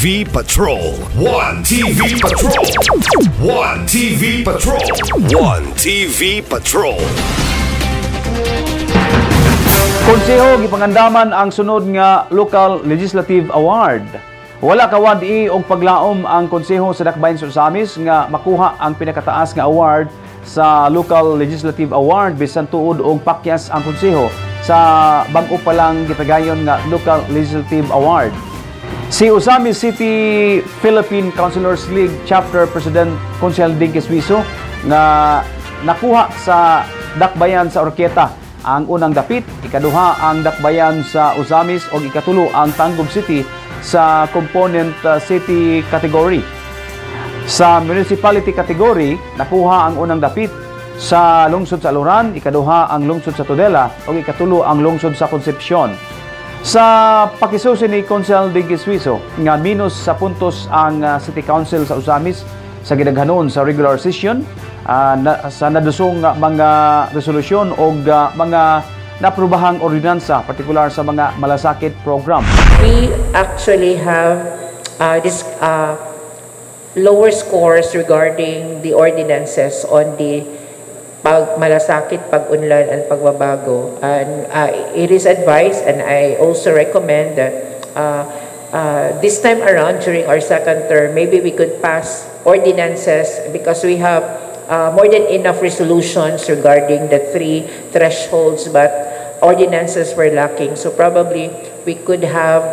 TV Patrol. One TV Patrol. One TV Patrol. One TV Patrol. Konseho gipangandaman ang sunod nga Local Legislative Award. Wala kawad-i og paglaom ang konseho sa Dakbayan sa Usamis nga makuha ang pinakataas nga award sa Local Legislative Award bisan tuod og pakyas ang konseho sa bag-o pa lang gipagayon nga Local Legislative Award. Si Usamis City Philippine Councilors League Chapter President Consel Dinky Suizo nga nakuha sa Dakbayan sa Orqueta ang unang dapit, ikaduha ang Dakbayan sa Usamis o ikatulo ang Tangub City sa Component City category. Sa Municipality category, nakuha ang unang dapit sa lungsod sa Aluran, ikaduha ang lungsod sa Tudela o ikatulo ang lungsod sa Concepcion. Sa pakisusi ni Consel Dinky Suizo nga minus sa puntos ang City Council sa Usamis sa gidaghanon sa regular session sa nadusong mga resolusyon o mga naprobahang ordinansa, partikular sa mga malasakit program. We actually have this lower scores regarding the ordinances on the malasakit, pag-unlad, and pagbabago. And it is advised, and I also recommend that this time around, during our second term, maybe we could pass ordinances because we have more than enough resolutions regarding the 3 thresholds, but ordinances were lacking. So probably we could have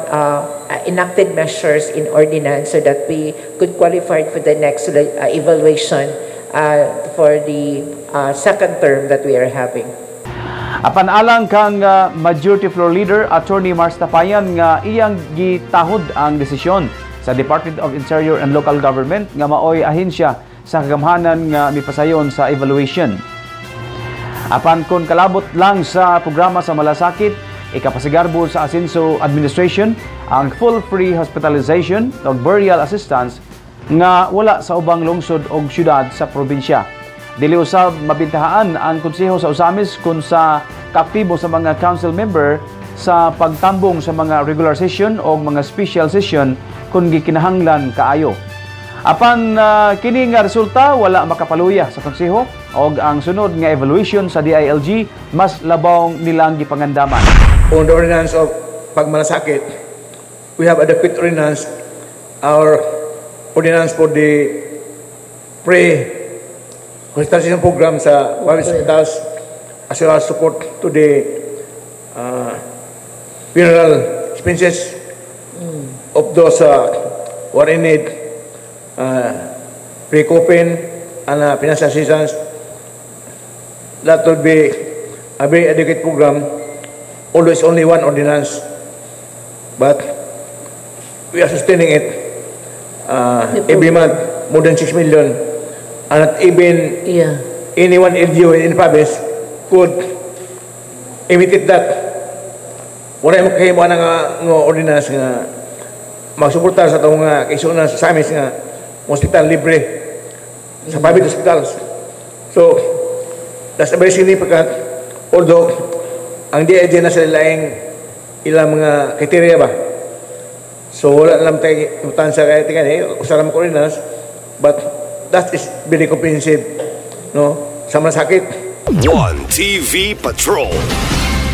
enacted measures in ordinance so that we could qualify for the next evaluation for the second term that we are having. Apan alang kang Majority Floor Leader Attorney Mars Tapayan nga iyang gitahod ang desisyon sa Department of Interior and Local Government nga maoy ahensya sa kagamhanan nga mipasayon sa evaluation. Apan kon kalabot lang sa programa sa malasakit, ikapasigarbo sa Asenso Administration ang full free hospitalization o burial assistance nga wala sa ubang lungsod o syudad sa probinsya. Dili usab mabintahaan ang konseho sa Usamis kung sa kaaktibo sa mga council member sa pagtambong sa mga regular session o mga special session kung gikinahanglan kaayo. Apan kini nga resulta wala makapaluya sa konseho og ang sunod nga evaluation sa DILG mas labaw nilang gipangandaman. On the ordinance of pagmalasakit, we have adequate ordinance. Our ordinance for the pre-hospitalization program sa public hospitals as well as support to the funeral expenses of those who are in need, pre-coping and financial assistance. That will be a very adequate program, although it's only one ordinance, but we are sustaining it every month, more than 6 million, and not even anyone LGU in the province could imitate that. Wala yung kahimuan nga ordinance nga magsuporta sa itong kaisunan sa amin nga hospital libre sa private hospitals. So, that's a very significant, although ang DILG na sa ilang mga kriteria ba. So, wala lang tayo importansya kaya tingnan usaram ko rin but that is very comprehensive, no? Sa malasakit. One TV Patrol.